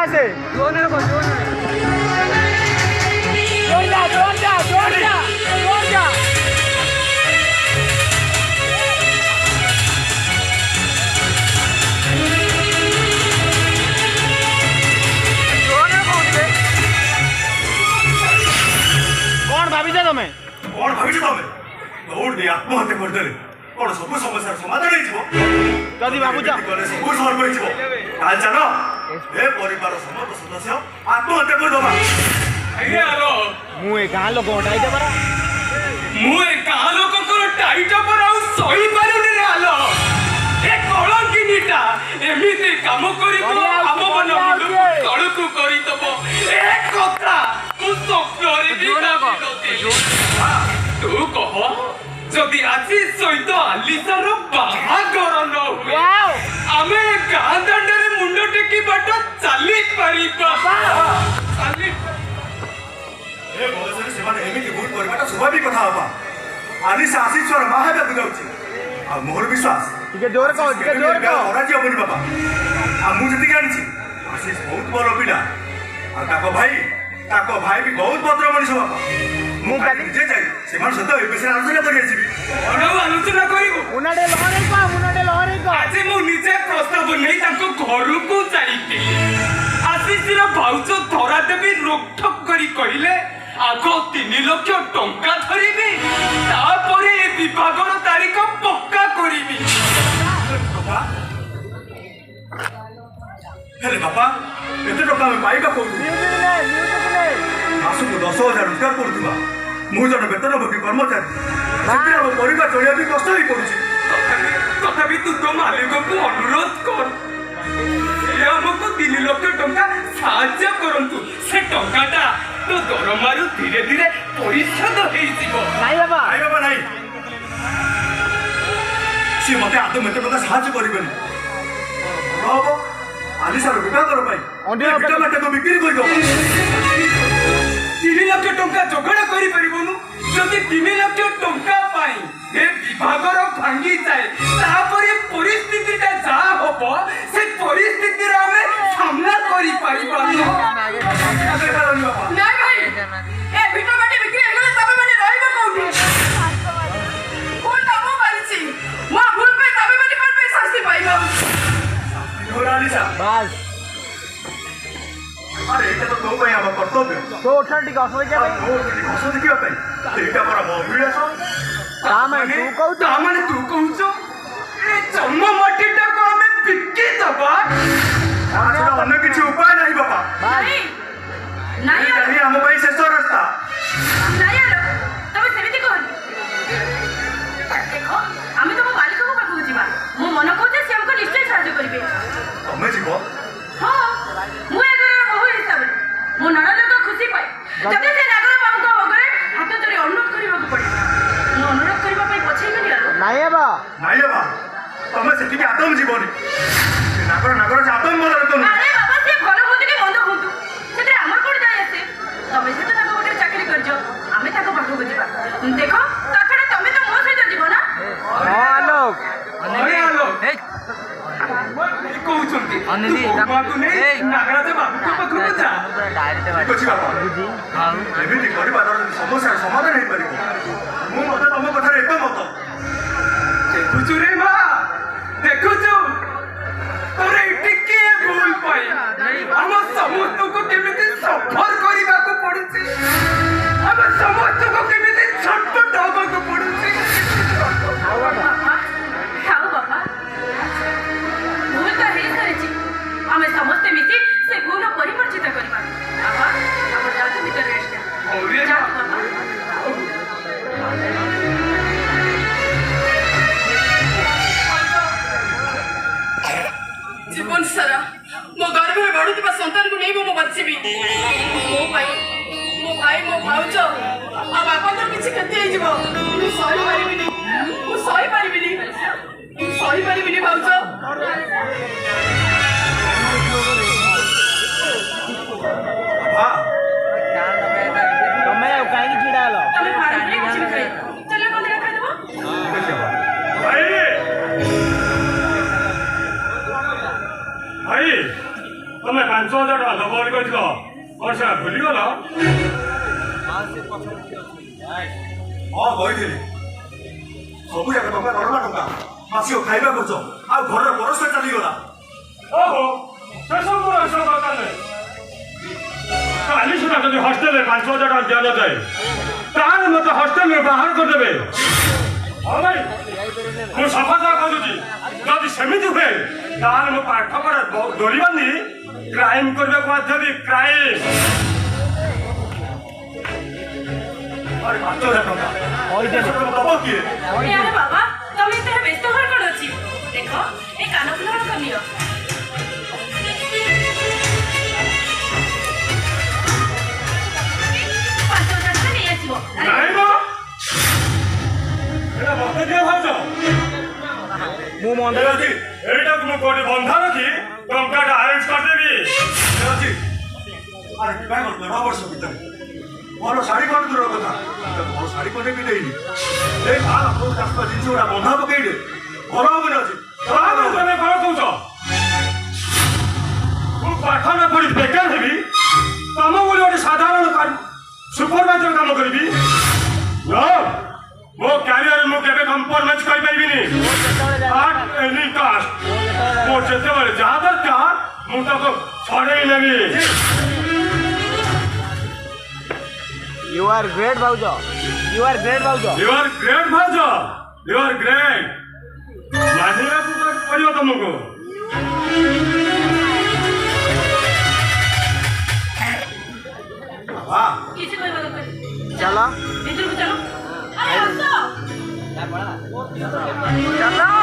आसे कौन भाभी तुम कौन भावी तुम दौड़ आत्महत्या करदे कौन सब समस्या समाधान जदि भावुच सब सल्व हो जान ए परिवार समस्त सदस्य आत्महत्या करदबा मु ए गाँ लोक टाइट परा मुए गाँ लोक टाइट पर सही पारुनी रे आलो ए कलंकिनीटा एमिति काम करिबो हम मन तळकु करि दबो ए कथा मु स्वप्न रे भी तू कह जदि आसी सहित आलिसार बाहागर न हुए आमे गाँ दांडरे मुंड टेकी बाट चली परिबा चली ए बयसरे सेमाने एमिति भूल करबाटा स्वाभाविक कथा हबा आलिसा आशीश्वर माहेबे बुझाउची आ मोर विश्वास टिके जोर कहो राज्य बनी बाबा आ मु जति जानिछि आशीष बहुत बड़ पिला आ ताको भाई भी बहुत भद्र मनीष बाबा मु काली जे जाई सेमान सहित ए विषय आलोचना करि आसीबी आलोचना करिबो मुनाडे लहरे को आज मु निजे प्रस्ताव नै ताको घर को जाईती आशीषर भाउज धरा देवी रोकठोक करी कहिले आगो 3 लाख टंका धरिबी तापरे ए विभागर तारीख पक्का करिबी बाबा हेले बाबा एते टका में पाइबा कोउ मासुको 10,000 रोजगार करुवा मु जन वेतनभोगी कर्मचारी से हम परिवार चलिया भी कष्ट ही पड़ुछि तथापि तू तो मालिक को अनुरोध कर ए हमको 3 लाख टंका साहाय्य करंतु से टंकाटा तो दरमारु धीरे धीरे परिशोध हेई जिवो नहीं बाबा नहीं सी मते आदम एते टका साहाय्य करिबेन बाबा आलिसार विभागर पाई अंडे माटे को बिक्री करियो 3 लाख टंका जोगाड़ करि परिबोनु जदि 3 लाख टंका पाई ए विभागर भांगी जाए तापरे परिस्थितिटा जा होबो से परिस्थिति रे हमें सामना करि पाइबा नहीं भाई ए बिटो बाटे बिक्री हेगले तबे माने रहइबो कोठी कोन तबो मारिछि मो भूल पे तबे माने कोन पे शास्ति पाइबो आलिसा बस अरे एटा तो तो भाई हम कर्तव्य तो उठा टिके असुविधा भाई हस देखिबा पई एटा पर मोबिल तामाने तू कहूचो ए जन्म माटीटा को हमें बिक्की दबा आज अन्य किछि उपाय नहीं बाबा नहीं नहीं नहीं हम भाई शेष रास्ता नहीं यार तबे सेमिति कोन देखो आमी तो मालिक को पाखु जिबा मो मन कहते से हमको निश्चय साहाय्य करिवे तमे जीवो हां मु एगर बहु हिसाब मो ननद को खुशी पाए जदि से नागर बाबू को बगरे हाथ जोड़ी अनुरोध करबा को पड़े मो अनुरोध करबा पई पछै गली आलो नहीं बा तमे सेठी के आदम जीवनी नागर जे आदम मरल तो अरे बाबा से भलो होतु के मंद होतु सेते हमर कोड जाय आसे तमे से तो नाको गोटे चाकरी करजो आमे ताको पाखु जिबा देखो ताछडा तमे तो मो सहित जीव ना हां लोग अरे आलो ए कहउचंती अनिली बाबू नै नागराज बाबू को पाखु जा डायरेक्ट कुछ बाबा हां एमिति परिवार समस्या समाधान नहीं परिबो मु मते तम कथा रे एकमत देखुचु रे मां देखुचु तोरे टिके भूल पाई हम समस्त को केमिति सफर करिबा को पड़ुची हम समस्त को केमिति छटपट होबा को पड़ुची हाउ बाबा भूल तो हे करिछि हमें समस्त मिसी से भूल परिवर्तित करबा बाबा हम जातु भीतर रेस्ट ओरे जातु बाबा जीवन सारा मो गर्भ में बढ़ुवा संतान को नहीं मो बचिबी मो भाई मो भाउज आ बापा तो किछि क्षति हे जीवो मु सही परिबिनी भाउज हां तमे काई चिड़ालो तमे पानी में किछि खाई चलो बंद कर देबो भाई तमे 5,000 ଟଙ୍କା ଦବ ବୋଲି କହିଥିଲ ମୋର ସେଟା ଭୁଲିଗଲ। ହଁ କହିଥିଲି ସବୁ ଯାକ ଟଙ୍କା ଦରମା ଟଙ୍କା ମାସିକ ଖାଇବା ଖର୍ଚ୍ଚ ଆଉ ଘରର ପରସ୍ପର ଚାଲିଗଲା। ଓହୋ ସେସବୁ ମୋର ହିସାବ ଦରକାର ନାହିଁ। କାଲି ସୁଦ୍ଧା ଯଦି ହଷ୍ଟେଲରେ 5,000 ଟଙ୍କା ଦିଆନଯାଏ ତାହେଲେ ମୋତେ ହଷ୍ଟେଲରେ ବାହାର କରିଦେବେ। ହଁ ଭାଇ ମୁଁ ସଫା କହୁଛି ଯଦି ସେମିତି ହୁଏ ତାହେଲେ ମୁଁ ପାଠ ପଢା ଦୋଳି ବାନ୍ଧି କ୍ରାଇମ୍ କରିବାକୁ ବାଧ୍ୟ ହେବି। କ୍ରାଇମ୍। ଆରେ 5,000 ଟଙ୍କା ଦବ କିଏ? ଆରେ ବାବା ତମେ ଏତେ ବ୍ୟସ୍ତ ହବାର କଣ ଅଛି? ଦେଖ ଏ କାନଫୁଲ ଗୁଡାକ ନିଅ। 5,000 ଟଙ୍କା ନେଇ ଆସିବ। ନାଇଁ ମ ଏଇଟା ମତେ ଦିଅ ଭାଉଜ। ମୁଁ ମନ୍ଦିର ଅଛି ଏଇଟାକୁ ମୁଁ କୋଉଠି ବନ୍ଧା ରଖି ଟଙ୍କାଟା ଆରେଞ୍ଜ କରିଦେବି। ଅଛି ଆରେ ବିବାହ କରିଥିଲେ 9 ବର୍ଷ ଭିତରେ ଭଲ ଶାଢ଼ୀ କ'ଣ ଦୂର କଥା ଭଲ ଶାଢ଼ୀ ଖଣ୍ଡେ ବି ଦେଇନି। ଏଇ ବାହା ଆପଣଙ୍କ ଚାଷ ଜିନିଷ ଗୁଡ଼ା ବନ୍ଧା ପକେଇଲେ ଭଲ ହବନି ଅଛି। ତାହେଲେ ତମେ କଣ କହୁଛ? ମୁଁ ପାଠ ନ ପଢି ବେକାର ହେବି ତମ ବୋଲି ଗୋଟେ ସାଧାରଣ ସୁପରଭାଇଜର କାମ କରିବି? ମୋ କ୍ୟାରିୟର ମୁଁ କେବେ କମ୍ପ୍ରମାଇଜ କରିପାରିବିନି। ଆଟ୍ ଏନି କାଷ୍ଟ ମୋ ଯେତେବେଳେ ଯାହା ଦରକାର ମୁଁ ତାକୁ ଛଡ଼େଇ ନେବି। You are great ଭାଉଜ। You are great ଭାଉଜ। You are great ଭାଉଜ। You are great। ମାନିବାକୁ ପଡ଼ିବ ତମକୁ। ବାହା କିଛି କହିବା ଦରକାର ଚାଲ ଭିତରକୁ ଚାଲ। ଆରେ ଆସ। ଚାଲ।